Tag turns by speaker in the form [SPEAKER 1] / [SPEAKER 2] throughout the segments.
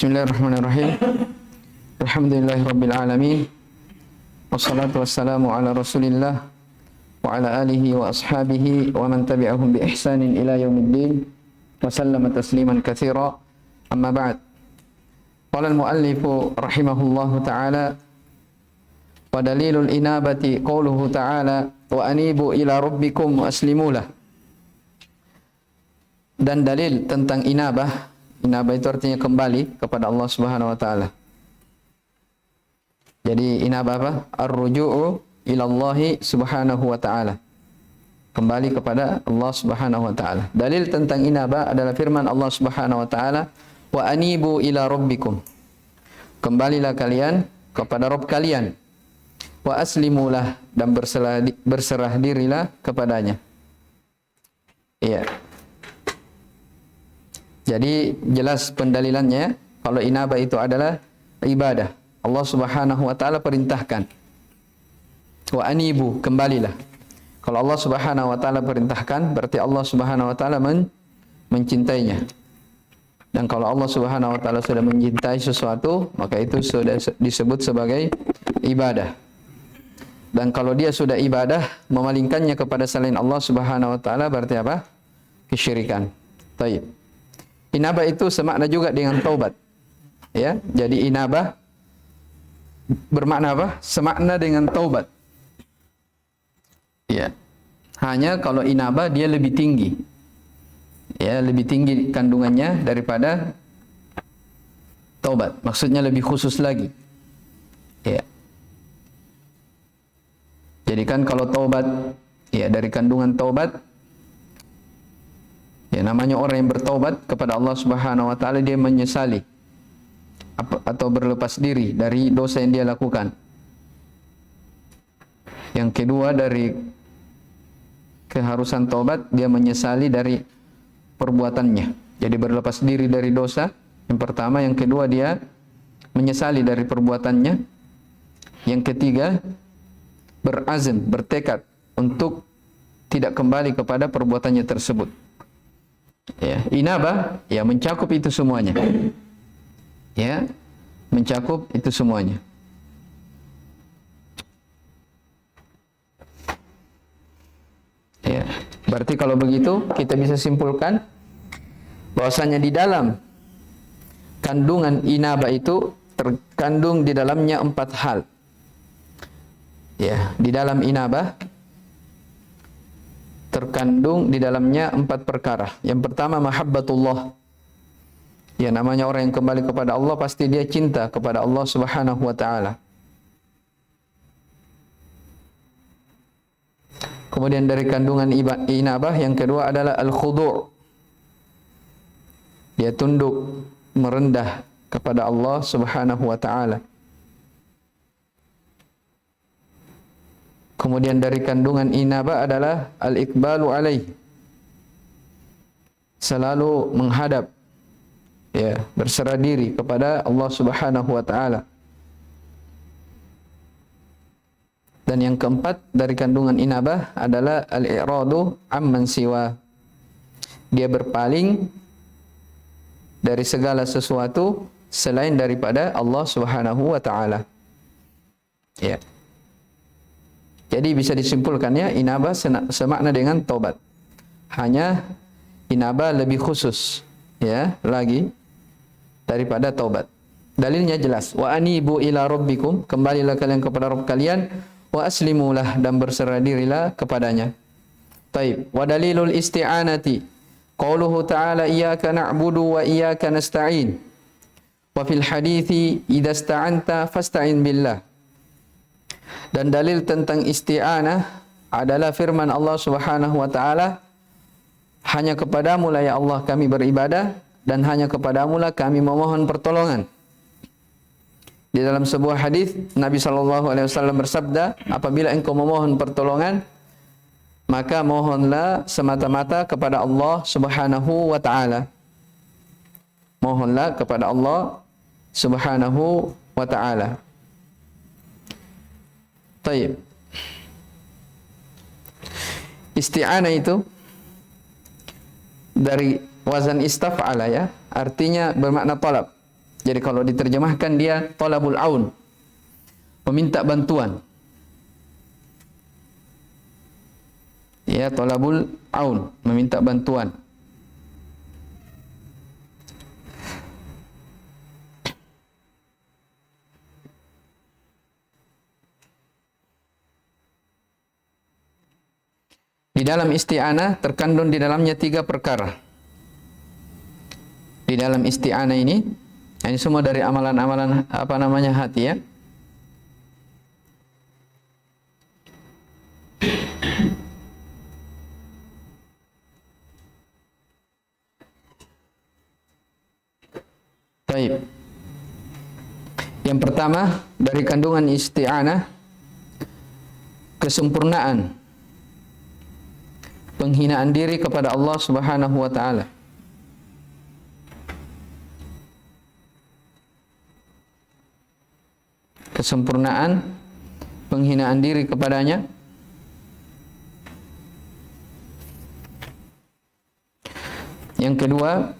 [SPEAKER 1] Bismillahirrahmanirrahim. Alhamdulillahirabbil alamin. Wassalatu wassalamu ala Rasulillah wa ala alihi wa ashabihi wa man tabi'ahum bi ihsanin ila yaumiddin wa sallama tasliman katsira. Amma ba'd. Qala al-muallif rahimahullahu ta'ala wa dalilul inabati qauluhu ta'ala wa anibu ila rabbikum wa aslimu lah. Dan dalil tentang inabah. Inabah itu artinya kembali kepada Allah Subhanahu wa taala. Jadi inabah apa? Ar-ruju'u ila Allah Subhanahu wa taala. Kembali kepada Allah Subhanahu wa taala. Dalil tentang inabah adalah firman Allah Subhanahu wa taala, "Wa anibu ila rabbikum." Kembalilah kalian kepada Rabb kalian. Wa aslimulah, dan berserah dirilah kepadanya. Iya. Jadi jelas pendalilannya kalau inabah itu adalah ibadah. Allah Subhanahu wa taala perintahkan. Wa anibu, kembalilah. Kalau Allah Subhanahu wa taala perintahkan, berarti Allah Subhanahu wa taala mencintainya. Dan kalau Allah Subhanahu wa taala sudah mencintai sesuatu, maka itu sudah disebut sebagai ibadah. Dan kalau dia sudah ibadah, memalingkannya kepada selain Allah Subhanahu wa taala berarti apa? Kesyirikan. Baik. Inabah itu semakna juga dengan taubat. Ya, jadi inabah bermakna apa? Semakna dengan taubat. Ya. Hanya kalau inabah dia lebih tinggi. Ya, lebih tinggi kandungannya daripada taubat. Maksudnya lebih khusus lagi. Ya. Jadi kan kalau taubat, ya dari kandungan taubat, ya namanya orang yang bertaubat kepada Allah Subhanahu wa taala, dia menyesali atau berlepas diri dari dosa yang dia lakukan. Yang kedua dari keharusan taubat, dia menyesali dari perbuatannya. Jadi berlepas diri dari dosa. Yang pertama, yang kedua dia menyesali dari perbuatannya. Yang ketiga, berazam, bertekad untuk tidak kembali kepada perbuatannya tersebut. Ya, inabah ya mencakup itu semuanya. Ya, mencakup itu semuanya. Ya, berarti kalau begitu kita bisa simpulkan bahwasanya di dalam kandungan inabah itu terkandung di dalamnya 4 hal. Ya, di dalam inabah terkandung di dalamnya 4 perkara. Yang pertama, mahabbatullah. Ya, namanya orang yang kembali kepada Allah pasti dia cinta kepada Allah Subhanahu wa taala. Kemudian dari kandungan inabah yang kedua adalah al-khudu'. Dia tunduk, merendah kepada Allah Subhanahu wa taala. Kemudian dari kandungan inabah adalah al-iqbalu alaih. Selalu menghadap, ya, berserah diri kepada Allah Subhanahu wa taala. Dan yang keempat dari kandungan inabah adalah al-i'radu amman siwa. Dia berpaling dari segala sesuatu selain daripada Allah Subhanahu wa taala. Ya. Jadi bisa disimpulkannya inabah semakna dengan taubat. Hanya inabah lebih khusus, ya, lagi daripada taubat. Dalilnya jelas. Wa anibu ila rabbikum, kembalilah kalian kepada Rabb kalian, wa aslimulah, dan berserah dirilah kepadanya. Taib. Wa dalilul isti'anati qauluhu ta'ala iyyaka na'budu wa iyyaka nasta'in. Wa fil hadithi idza sta'anta fasta'in billah. Dan dalil tentang isti'anah adalah firman Allah Subhanahu wa taala, hanya kepadamu lah ya Allah kami beribadah, dan hanya kepadamu lah kami memohon pertolongan. Di dalam sebuah hadis Nabi SAW bersabda, apabila engkau memohon pertolongan, maka mohonlah semata-mata kepada Allah Subhanahu wa taala. Mohonlah kepada Allah Subhanahu wa taala. Taib. Isti'anah itu dari wazan istaf'ala, ya, artinya bermakna talab. Jadi kalau diterjemahkan dia talabul aun, meminta bantuan. Ya, talabul aun, meminta bantuan. Di dalam isti'anah terkandung di dalamnya 3 perkara. Di dalam isti'anah ini semua dari amalan-amalan hati ya. Baik. Yang pertama dari kandungan isti'anah, kesempurnaan penghinaan diri kepada Allah Subhanahu wa taala. Kesempurnaan penghinaan diri kepadanya. Yang kedua,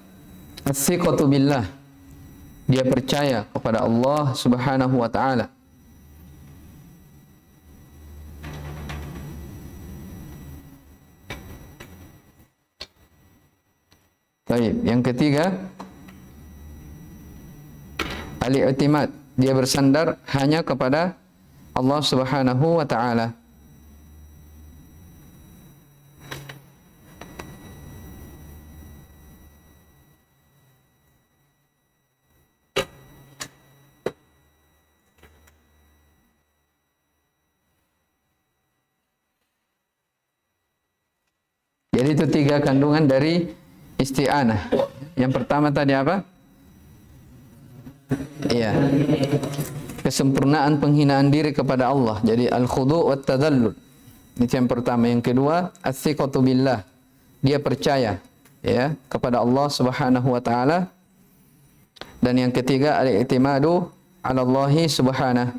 [SPEAKER 1] as-siqatu billah. Dia percaya kepada Allah Subhanahu wa taala. Baik, yang ketiga, al-i'timad. Dia bersandar hanya kepada Allah Subhanahu wa taala. Jadi itu 3 kandungan dari isti'anah. Yang pertama tadi apa? Iya. Kesempurnaan penghinaan diri kepada Allah. Jadi al-khudu' wat tadallul. Itu yang pertama. Yang kedua, as-siqatu billah. Dia percaya ya kepada Allah Subhanahu wa taala. Dan yang ketiga, al-i'timadu 'ala Allah subhanahu.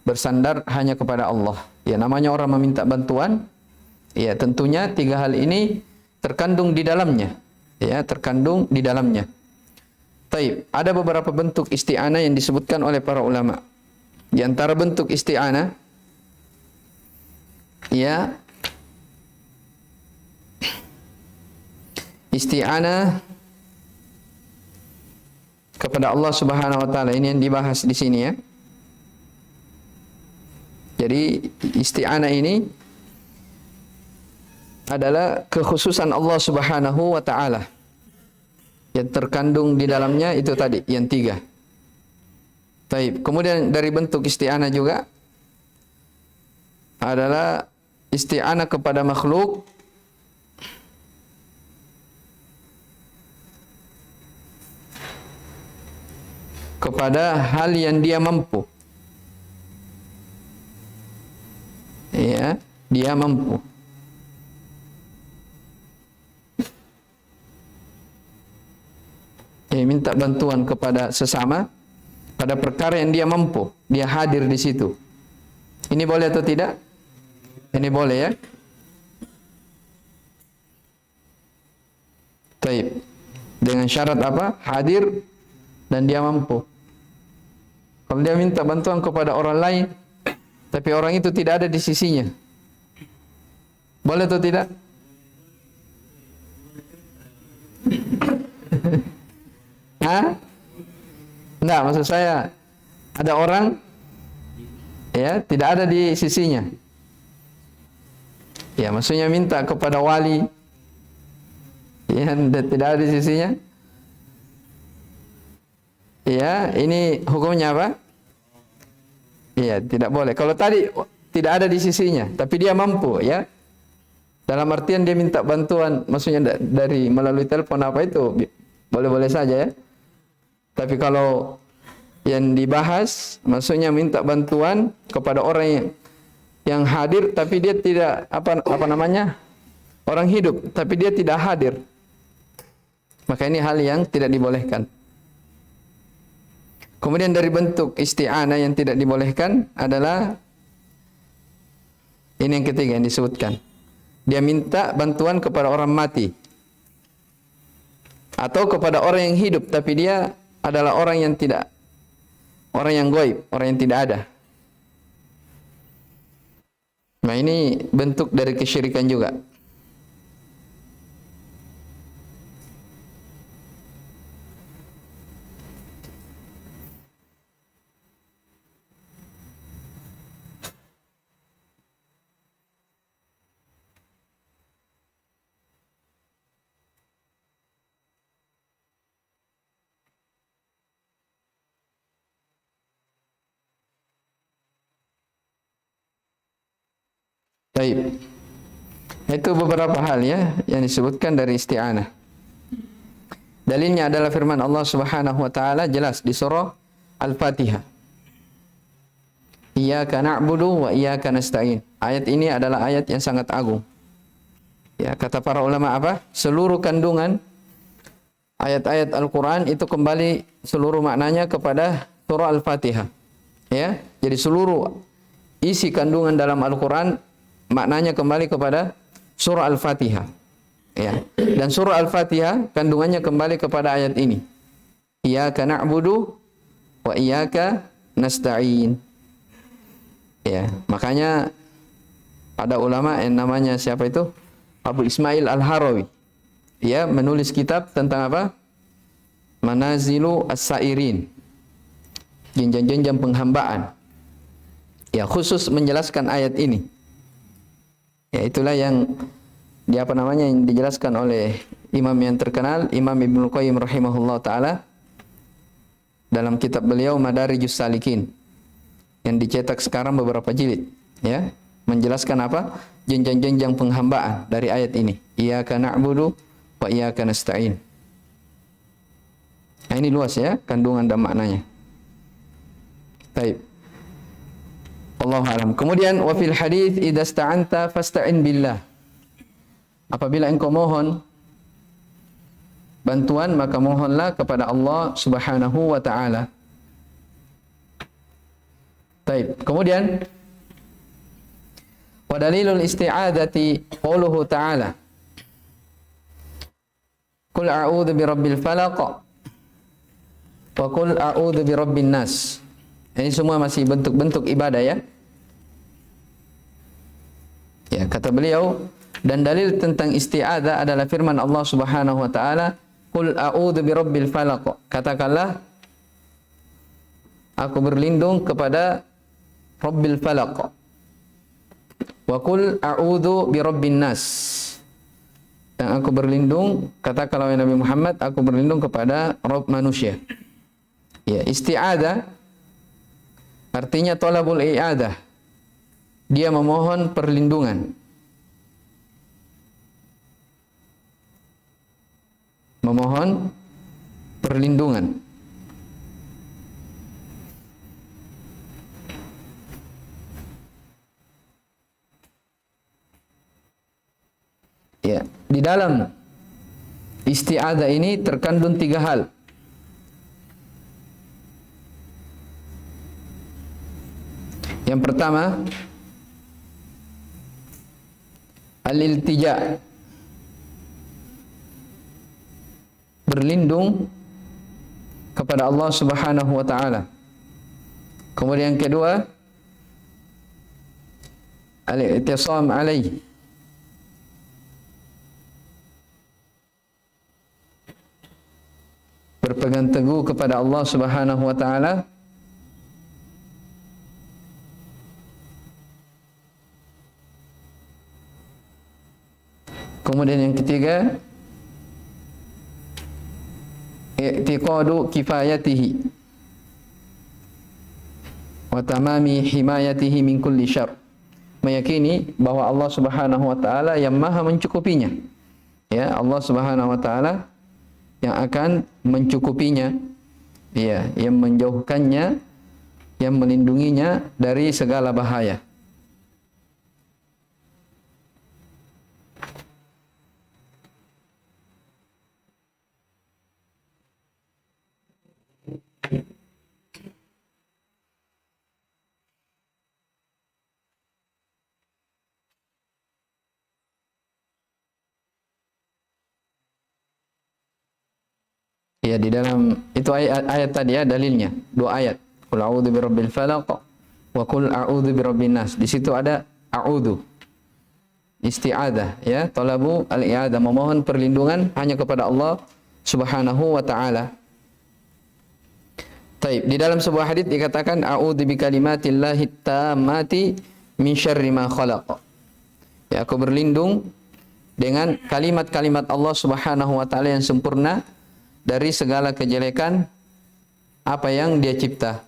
[SPEAKER 1] Bersandar hanya kepada Allah. Ya, namanya orang meminta bantuan. Ya, tentunya 3 hal ini terkandung di dalamnya. Ya, terkandung di dalamnya. Taib, ada beberapa bentuk isti'anah yang disebutkan oleh para ulama. Di antara bentuk isti'anah, ya, isti'anah kepada Allah Subhanahu wa taala, ini yang dibahas di sini ya. Jadi isti'anah ini adalah kekhususan Allah Subhanahu wa taala. Yang terkandung di dalamnya itu tadi, yang 3. Baik, kemudian dari bentuk isti'anah juga adalah isti'anah kepada makhluk kepada hal yang dia mampu. Ya, dia mampu. Minta bantuan kepada sesama pada perkara yang dia mampu, dia hadir di situ. Ini boleh atau tidak? Ini boleh ya. Baik. Dengan syarat apa? Hadir dan dia mampu. Kalau dia minta bantuan kepada orang lain, tapi orang itu tidak ada di sisinya, boleh atau tidak? Hah? Enggak, maksud saya ada orang ya tidak ada di sisinya. Ya, maksudnya minta kepada wali ya tidak ada di sisinya. Ya, ini hukumnya apa? Iya, tidak boleh. Kalau tadi tidak ada di sisinya, tapi dia mampu ya. Dalam artian dia minta bantuan, maksudnya dari melalui telepon apa itu, boleh-boleh saja ya. Tapi kalau yang dibahas, maksudnya minta bantuan kepada orang yang hadir, tapi dia tidak orang hidup, tapi dia tidak hadir. Maka ini hal yang tidak dibolehkan. Kemudian dari bentuk isti'anah yang tidak dibolehkan adalah ini yang ketiga yang disebutkan. Dia minta bantuan kepada orang mati atau kepada orang yang hidup, tapi dia adalah orang yang tidak orang yang gaib, orang yang tidak ada. Nah, ini bentuk dari kesyirikan juga. Baik. Itu beberapa hal ya yang disebutkan dari isti'anah. Dalilnya adalah firman Allah Subhanahu wa taala jelas di surah Al-Fatihah. Iyyaka na'budu wa iyyaka nasta'in. Ayat ini adalah ayat yang sangat agung. Ya, kata para ulama apa? Seluruh kandungan ayat-ayat Al-Qur'an itu kembali seluruh maknanya kepada surah Al-Fatihah. Ya, jadi seluruh isi kandungan dalam Al-Qur'an maknanya kembali kepada surah Al-Fatihah. Ya. Dan surah Al-Fatihah kandungannya kembali kepada ayat ini. Iyyaka na'budu wa iyyaka nasta'in. Ya, makanya ada ulama yang namanya siapa itu? Abu Ismail Al-Harawi. Ya, menulis kitab tentang apa? Manazilu As-Sairin. Jenjang-jenjang penghambaan. Ya, khusus menjelaskan ayat ini. Ya, itulah yang yang dijelaskan oleh imam yang terkenal, Imam Ibnu Qayyim rahimahullah taala dalam kitab beliau Madarijus Salikin yang dicetak sekarang beberapa jilid, ya, menjelaskan apa? Jenjang-jenjang penghambaan dari ayat ini. Iyyaka na'budu wa iyyaka nasta'in. Nah, ini luas ya kandungan dan maknanya. Baik. Wallahu a'lam. Kemudian wa fil hadits idza sta'anta fasta'in billah. Apabila engkau mohon bantuan maka mohonlah kepada Allah Subhanahu wa taala. Baik. Kemudian wa dalilul isti'adzati qauluhu ta'ala. Qul a'udzu birabbil falaq wa qul a'udzu birabbin nas. Ini semua masih bentuk-bentuk ibadah ya. Ya, kata beliau, dan dalil tentang isti'adzah adalah firman Allah Subhanahu wa taala, "Qul a'udzu birabbil falaq." Katakanlah, aku berlindung kepada Rabbil falaq. Wa qul a'udzu birabbin nas. Dan aku berlindung, katakanlah Nabi Muhammad, aku berlindung kepada Rabb manusia. Ya, isti'adzah artinya talabul i'adah. Dia memohon perlindungan. Memohon perlindungan. Ya, di dalam isti'adzah ini terkandung 3 hal. Yang pertama, al-iltija, berlindung kepada Allah Subhanahu wa taala. Kemudian yang kedua, al-i'tisam alaihi, berpegang teguh kepada Allah Subhanahu wa taala. Kemudian yang ketiga, i'tiqadu kifayatihi wa tamami himayatihi min kulli syarr. Meyakini bahwa Allah Subhanahu wa taala yang maha mencukupinya. Ya, Allah Subhanahu wa taala yang akan mencukupinya. Ya, yang menjauhkannya, yang melindunginya dari segala bahaya. Ya, di dalam itu ayat tadi ya dalilnya, 2 ayat. Qul a'udzu birabbil falaq wa qul a'udzu birabbin nas. Di situ ada a'udzu. Isti'adzah ya, talabu al-i'adzah, memohon perlindungan hanya kepada Allah Subhanahu wa taala. Taib, di dalam sebuah hadis dikatakan a'udzu bikalimatillahi tammati min syarri ma khalaq. Ya, aku berlindung dengan kalimat-kalimat Allah Subhanahu wa taala yang sempurna dari segala kejelekan apa yang Dia cipta.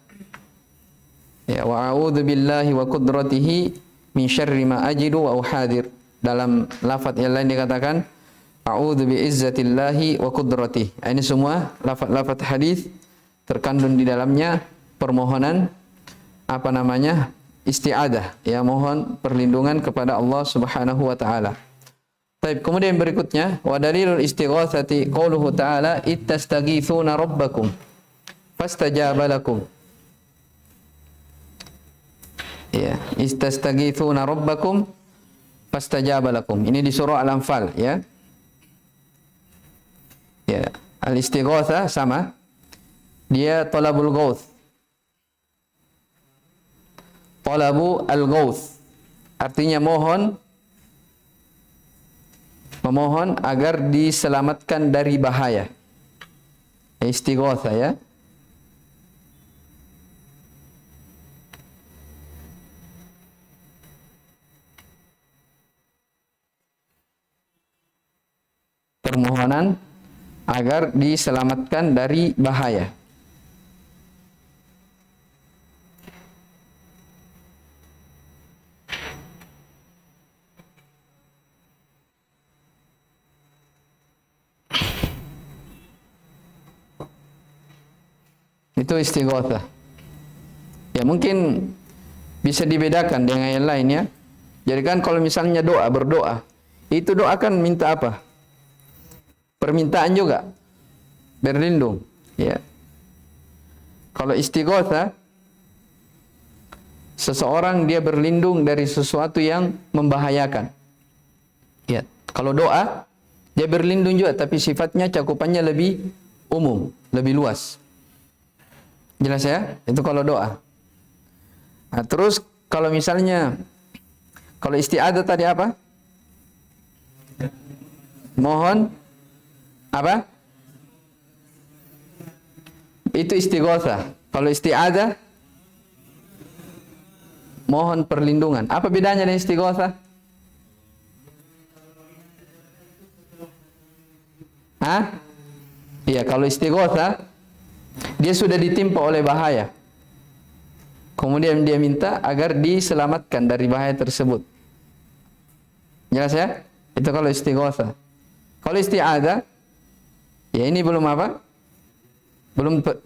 [SPEAKER 1] Ya, wa a'udzu billahi wa qudratihi min syarri ma ajidu wa uhadir. Dalam lafaz yang lain dikatakan a'udzu bi izzatillahi wa qudratihi. Ini semua lafaz-lafaz hadis terkandung di dalamnya permohonan apa namanya? Isti'adzah, ya, mohon perlindungan kepada Allah Subhanahu wa taala. Baik, kemudian berikutnya wa dalilul istighatsati qauluhu ta'ala ittastaghitsuna rabbakum fastajaba lakum. Ya, istastaghitsuna rabbakum fastajaba lakum. Ini di surah Al-Anfal, ya. Ya, al-istighatsah sama. Dia talabul ghauth. Talabu al-ghauth artinya memohon agar diselamatkan dari bahaya. Istighatsah, ya. Permohonan agar diselamatkan dari bahaya. Itu istighatsah. Ya, mungkin bisa dibedakan dengan yang lainnya. Jadi kan kalau misalnya berdoa, itu doa kan minta apa? Permintaan juga, berlindung, ya. Kalau istighatsah, seseorang dia berlindung dari sesuatu yang membahayakan. Ya, kalau doa dia berlindung juga, tapi sifatnya cakupannya lebih umum, lebih luas. Jelas ya? Itu kalau doa. Nah, terus kalau misalnya kalau isti'adzah tadi apa? Mohon apa? Itu istighatsah. Kalau isti'adzah mohon perlindungan. Apa bedanya dengan istighatsah? Hah? Iya, kalau istighatsah dia sudah ditimpa oleh bahaya. Kemudian dia minta agar diselamatkan dari bahaya tersebut. Jelas ya? Itu kalau istighatsah. Kalau isti'adzah, ya ini belum apa?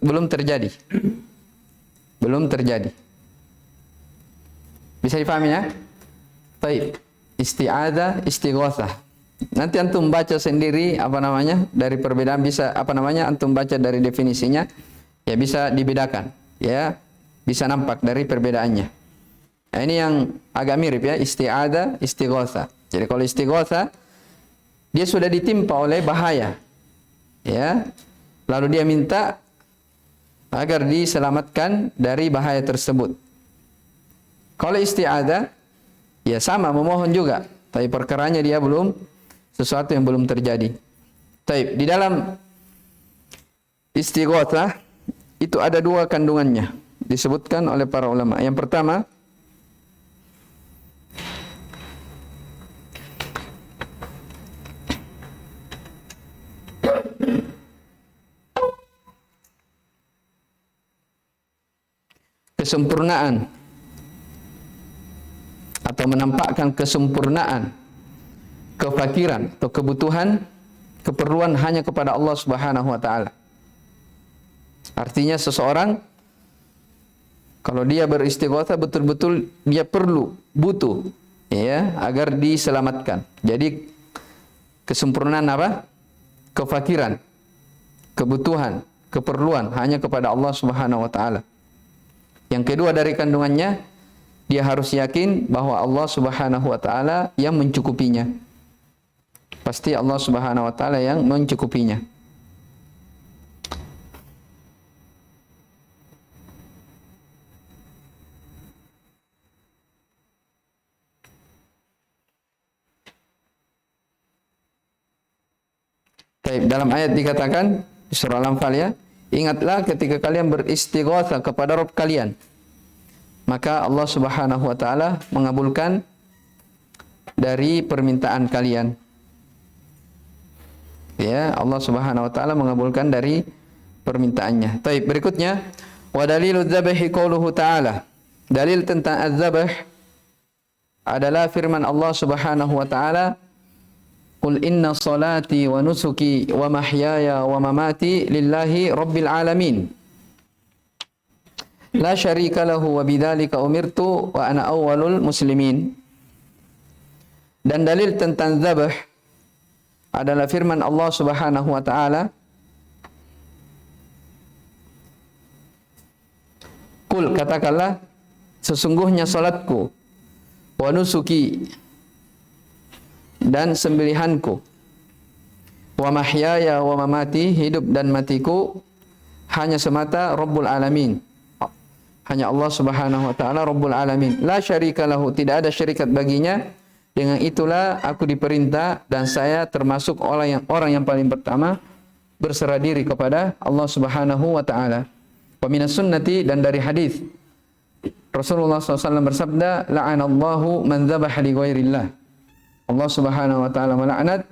[SPEAKER 1] Belum terjadi. Belum terjadi. Bisa dipahami ya? Baik. Isti'adzah, istighatsah. Nanti antum baca sendiri apa namanya dari perbedaan, bisa apa namanya antum baca dari definisinya, ya bisa dibedakan, ya bisa nampak dari perbedaannya. Nah, ini yang agak mirip ya, isti'adzah, istighatsah. Jadi kalau istighatsah dia sudah ditimpa oleh bahaya, ya, lalu dia minta agar diselamatkan dari bahaya tersebut. Kalau isti'adzah ya sama, memohon juga, tapi perkaranya dia belum, sesuatu yang belum terjadi. Taib, di dalam istighatsah itu ada dua kandungannya, disebutkan oleh para ulama. Yang pertama, kesempurnaan atau menampakkan kesempurnaan kefakiran atau kebutuhan, keperluan hanya kepada Allah Subhanahu wa taala. Artinya seseorang kalau dia beristighatsah betul-betul dia butuh, ya, agar diselamatkan. Jadi kesempurnaan apa? Kefakiran, kebutuhan, keperluan hanya kepada Allah Subhanahu wa taala. Yang kedua dari kandungannya, dia harus yakin bahwa Allah Subhanahu wa taala yang mencukupinya. Pasti Allah Subhanahu wa taala yang mencukupinya. Baik, dalam ayat dikatakan di surah Al-Anfal ya, ingatlah ketika kalian beristighatsah kepada Rabb kalian, maka Allah Subhanahu wa taala mengabulkan dari permintaan kalian. Ya, Allah Subhanahu wa taala mengabulkan dari permintaannya. Baik, berikutnya wa dalilul dzabhi qauluhu ta'ala. Dalil tentang az-zabh adalah firman Allah Subhanahu wa taala, "Qul inna salati wa nusuki wa mahyaya wa mamati lillahi rabbil alamin. La syarika lahu wa bidzalika umirtu wa ana awwalul muslimin." Dan dalil tentang zabh adalah firman Allah Subhanahu wa taala, "Qul," katakanlah, sesungguhnya salatku, wa nusuki, dan sembelihanku, wa mahyaya wa mamati, hidup dan matiku, hanya semata Rabbul Alamin. Hanya Allah Subhanahu wa taala Rabbul Alamin. La syarika lahu, tidak ada syarikat baginya. Dengan itulah aku diperintah dan saya termasuk orang yang paling pertama berserah diri kepada Allah Subhanahu wa taala. Wa minas sunnati, dan dari hadis Rasulullah SAW bersabda, "La'anallahu man dzabaha li ghairillah." Allah Subhanahu wa taala melaknat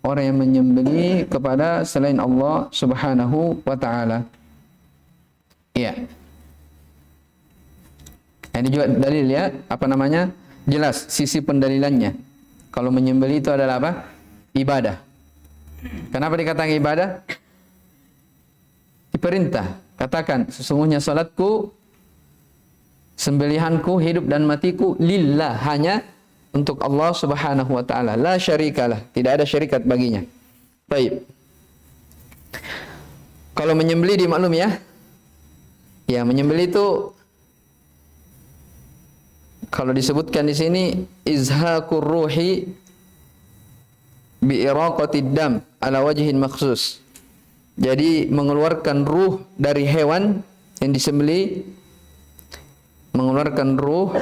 [SPEAKER 1] orang yang menyembelih kepada selain Allah Subhanahu wa taala. Iya. Ini juga dalil ya, apa namanya? Jelas sisi pendalilannya. Kalau menyembelih itu adalah apa? Ibadah. Kenapa dikatakan ibadah? Diperintah. Katakan, sesungguhnya salatku, sembelihanku, hidup dan matiku lillah, hanya untuk Allah Subhanahu wa taala. La syarikalah, tidak ada syarikat baginya. Baik. Kalau menyembelih dimaklum ya. Ya, menyembelih itu kalau disebutkan di sini izhaqur ruhi bi iraqatid dam ala wajhin makhsus. Jadi mengeluarkan ruh dari hewan yang disembelih, mengeluarkan ruh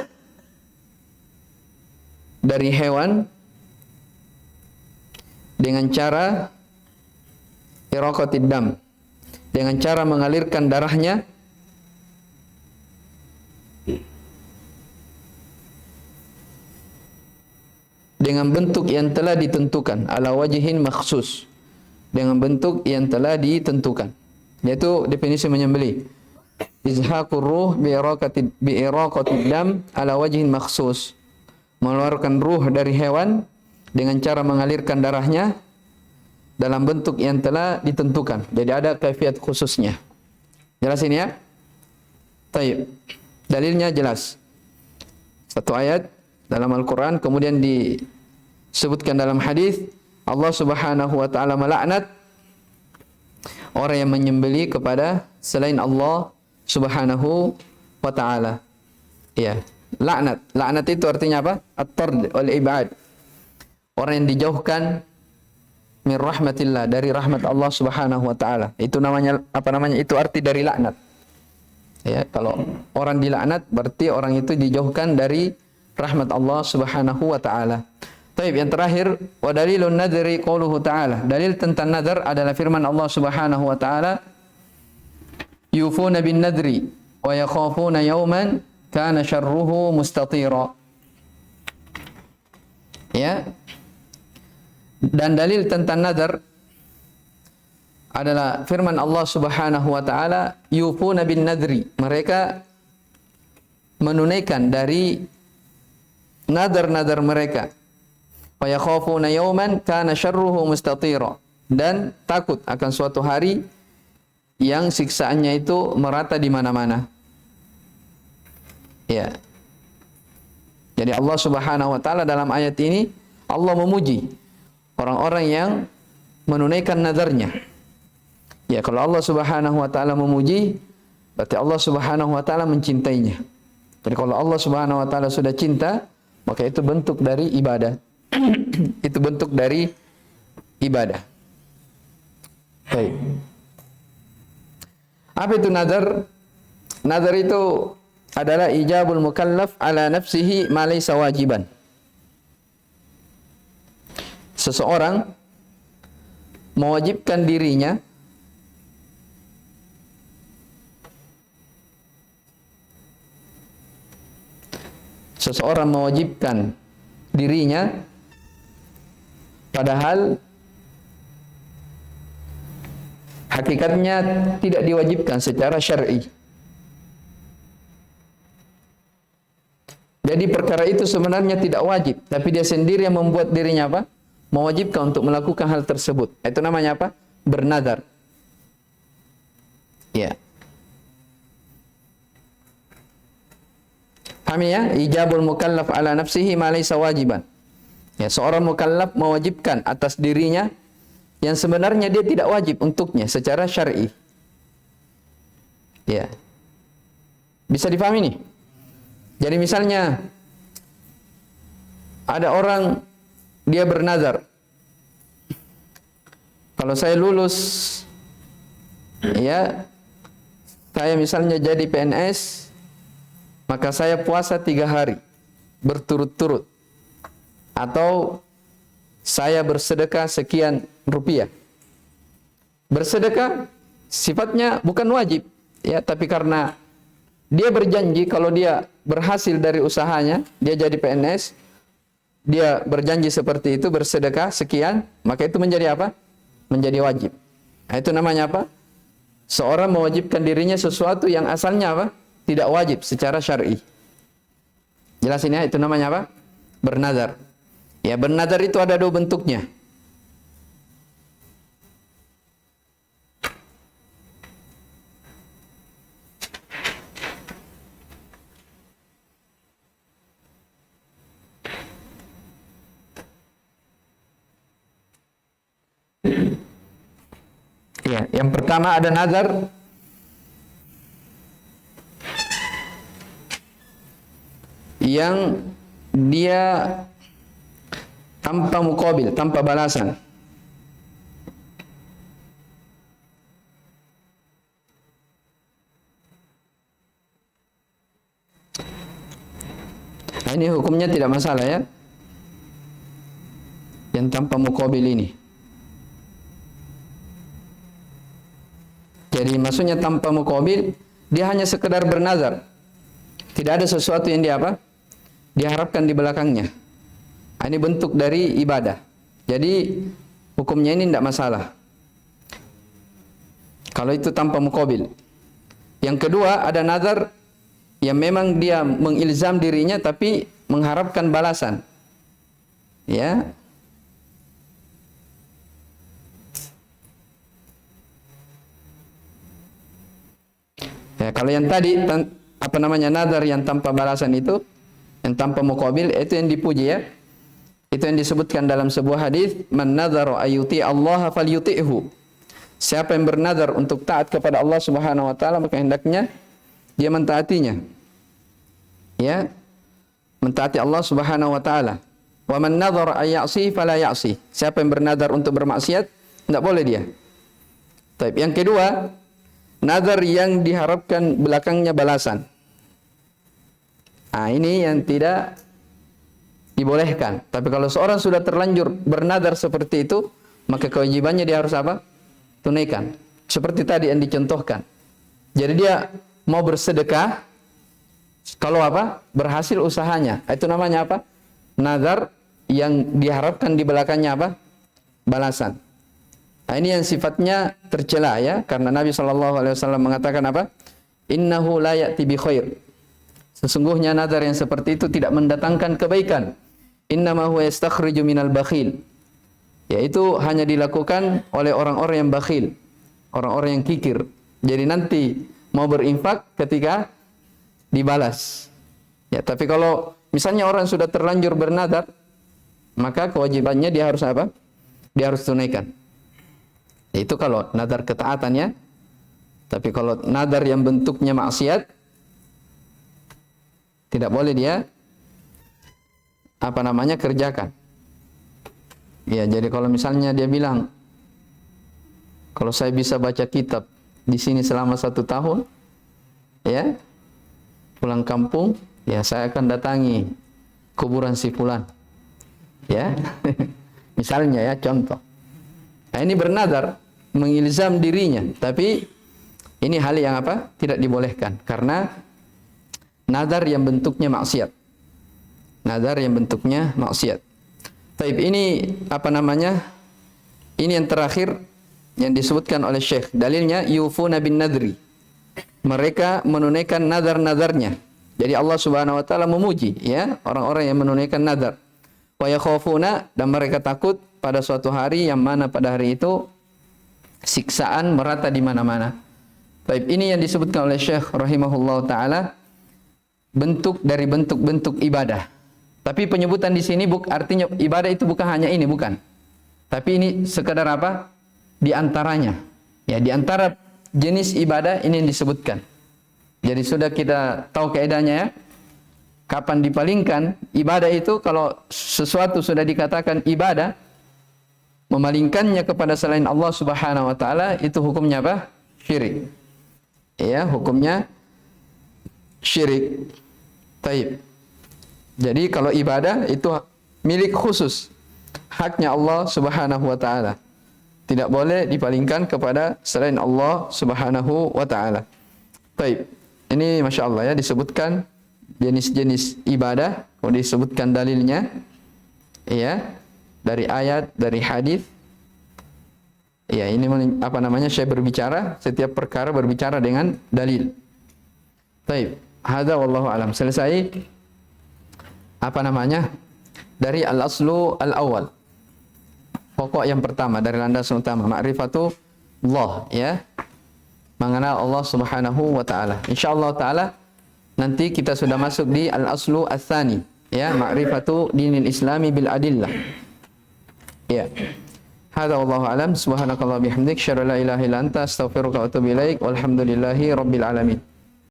[SPEAKER 1] dari hewan dengan cara iraqatid dam, dengan cara mengalirkan darahnya dengan bentuk yang telah ditentukan, ala wajhin makhsus, dengan bentuk yang telah ditentukan. Yaitu definisi menyembelih, izhaqur ruh bi iraqatid dam ala wajhin makhsus, mengeluarkan ruh dari hewan dengan cara mengalirkan darahnya dalam bentuk yang telah ditentukan. Jadi ada kaifiat khususnya. Jelas ini ya? Baik. Dalilnya jelas. Satu ayat dalam Al-Quran, kemudian disebutkan dalam hadis, Allah Subhanahu wa taala melaknat orang yang menyembelih kepada selain Allah Subhanahu wa taala. Ya, laknat. Laknat itu artinya apa? At-tard wal ibad. Orang yang dijauhkan min rahmatillah, dari rahmat Allah Subhanahu wa taala. Itu namanya apa namanya? Itu arti dari laknat. Ya, kalau orang dilaknat berarti orang itu dijauhkan dari rahmat Allah Subhanahu wa taala. Baik, yang terakhir, wa dalilun nadri qauluhu ta'ala. Dalil tentang nadar adalah firman Allah Subhanahu wa taala, yufuna bin nadri wa yakhafuna yawman kana syarruhu mustatira. Ya. Dan dalil tentang nadar adalah firman Allah Subhanahu wa taala, yufuna bin nadri. Mereka menunaikan dari nadar-nadar mereka. Wa yakhafuna yawman kana syarruhu mustatira, dan takut akan suatu hari yang siksaannya itu merata di mana-mana. Ya. Jadi Allah Subhanahu wa taala dalam ayat ini Allah memuji orang-orang yang menunaikan nadarnya. Ya, kalau Allah Subhanahu wa taala memuji, berarti Allah Subhanahu wa taala mencintainya. Jadi kalau Allah Subhanahu wa taala sudah cinta, maka itu bentuk dari ibadah. Itu bentuk dari ibadah. Baik. Apa itu nadar? Nadar itu adalah ijabul mukallaf ala nafsihi ma laysa wajiban. Seseorang mewajibkan dirinya seseorang mewajibkan dirinya padahal hakikatnya tidak diwajibkan secara syar'i. Jadi perkara itu sebenarnya tidak wajib, tapi dia sendiri yang membuat dirinya apa? Mewajibkan untuk melakukan hal tersebut. Itu namanya apa? Bernazar. Ya. Paham ya? Ijabul mukallaf ala nafsihi ma laysa wajiban. Ya, seorang mukallaf mewajibkan atas dirinya yang sebenarnya dia tidak wajib untuknya secara syar'i. Ya. Bisa dipahami nih? Jadi misalnya ada orang dia bernazar, kalau saya lulus, ya, saya misalnya jadi PNS, maka saya puasa 3 hari berturut-turut, atau saya bersedekah sekian rupiah. Bersedekah sifatnya bukan wajib, ya, tapi karena dia berjanji kalau dia berhasil dari usahanya, dia jadi PNS, dia berjanji seperti itu, bersedekah sekian, maka itu menjadi apa? Menjadi wajib. Nah, itu namanya apa? Seorang mewajibkan dirinya sesuatu yang asalnya apa? Tidak wajib secara syar'i. Jelasin ya, itu namanya apa? Bernazar. Ya, bernazar itu ada 2 bentuknya. Ya, yang pertama ada nazar yang dia tanpa muqabil, tanpa balasan. Nah, ini hukumnya tidak masalah ya. Yang tanpa muqabil ini. Jadi maksudnya tanpa muqabil, dia hanya sekedar bernazar. Tidak ada sesuatu yang dia apa? Diharapkan di belakangnya. Nah, ini bentuk dari ibadah. Jadi hukumnya ini tidak masalah. Kalau itu tanpa muqabil. Yang kedua ada nazar yang memang dia mengilzam dirinya tapi mengharapkan balasan. Ya. Ya, kalau yang tadi apa namanya nazar yang tanpa balasan itu, yang tanpa muqabil, itu yang dipuji ya. Itu yang disebutkan dalam sebuah hadis, man nazara ayyuti Allah falyuti'hu. Siapa yang bernazar untuk taat kepada Allah Subhanahu wa taala, maka hendaknya dia mentaatinya. Ya. Mentaati Allah Subhanahu wa taala. Wa man nazara ay ya'si fala ya'si. Siapa yang bernazar untuk bermaksiat, tidak boleh dia. Baik, yang kedua, nazar yang diharapkan belakangnya balasan. Nah, ini yang tidak dibolehkan. Tapi kalau seorang sudah terlanjur bernazar seperti itu, maka kewajibannya dia harus apa? Tunaikan. Seperti tadi yang dicontohkan. Jadi dia mau bersedekah, kalau apa? Berhasil usahanya. Itu namanya apa? Nazar yang diharapkan di belakangnya apa? Balasan. Nah, ini yang sifatnya tercela ya, karena Nabi SAW mengatakan apa? Innahu la ya'ti bi khair. Sesungguhnya nazar yang seperti itu tidak mendatangkan kebaikan. Innama huwa yastakhriju minal bakhil. Yaitu hanya dilakukan oleh orang-orang yang bakhil, orang-orang yang kikir. Jadi nanti mau berinfak ketika dibalas. Ya, tapi kalau misalnya orang sudah terlanjur bernazar, maka kewajibannya dia harus apa? Dia harus tunaikan. Itu kalau nazar ketaatannya. Tapi kalau nazar yang bentuknya maksiat, tidak boleh dia apa namanya kerjakan. Ya, jadi kalau misalnya dia bilang, kalau saya bisa baca kitab di sini selama 1 tahun, ya, pulang kampung, ya saya akan datangi kuburan si fulan. Ya, misalnya ya contoh. Nah, ini bernadar, mengilzam dirinya, tapi ini hal yang apa? Tidak dibolehkan karena nadar yang bentuknya maksiat. Nadar yang bentuknya maksiat. Baik, ini apa namanya? Ini yang terakhir yang disebutkan oleh Syekh. Dalilnya yufuna bin nadri. Mereka menunaikan nadar-nadarnya. Jadi Allah Subhanahu wa taala memuji ya orang-orang yang menunaikan nadar. Wa yakhafuna, dan mereka takut pada suatu hari yang mana pada hari itu siksaan merata di mana-mana. Baik, ini yang disebutkan oleh Syekh rahimahullah taala bentuk dari bentuk-bentuk ibadah. Tapi penyebutan di sini artinya ibadah itu bukan hanya ini, bukan. Tapi ini sekedar apa? Di antaranya. Ya, di antara jenis ibadah ini yang disebutkan. Jadi sudah kita tahu kaidahnya ya. Kapan dipalingkan ibadah itu, kalau sesuatu sudah dikatakan ibadah, memalingkannya kepada selain Allah Subhanahu wa taala, itu hukumnya apa? Syirik. Ya, hukumnya syirik. Taib. Jadi kalau ibadah itu milik khusus, haknya Allah Subhanahu wa taala. Tidak boleh dipalingkan kepada selain Allah Subhanahu wa taala. Taib. Ini Masya Allah ya, disebutkan jenis-jenis ibadah, disebutkan dalilnya ya, dari ayat, dari hadis. Ya, ini apa namanya? Saya berbicara, setiap perkara berbicara dengan dalil. Baik, hadza wallahu alam. Selesai apa namanya? Dari al-aslu al-awwal. Pokok yang pertama dari landasan utama, ma'rifatullah ya. Mengenal Allah Subhanahu wa taala. Insyaallah taala nanti kita sudah masuk di al-aslu ats-tsani ya, ma'rifatu dinil islami bil adillah. Ya. Hadza wallahu alam. Subhanakallah bihamdik, syara la ilaha illa anta, astaghfiruka wa atubu ilaik. Walhamdulillahi rabbil alamin.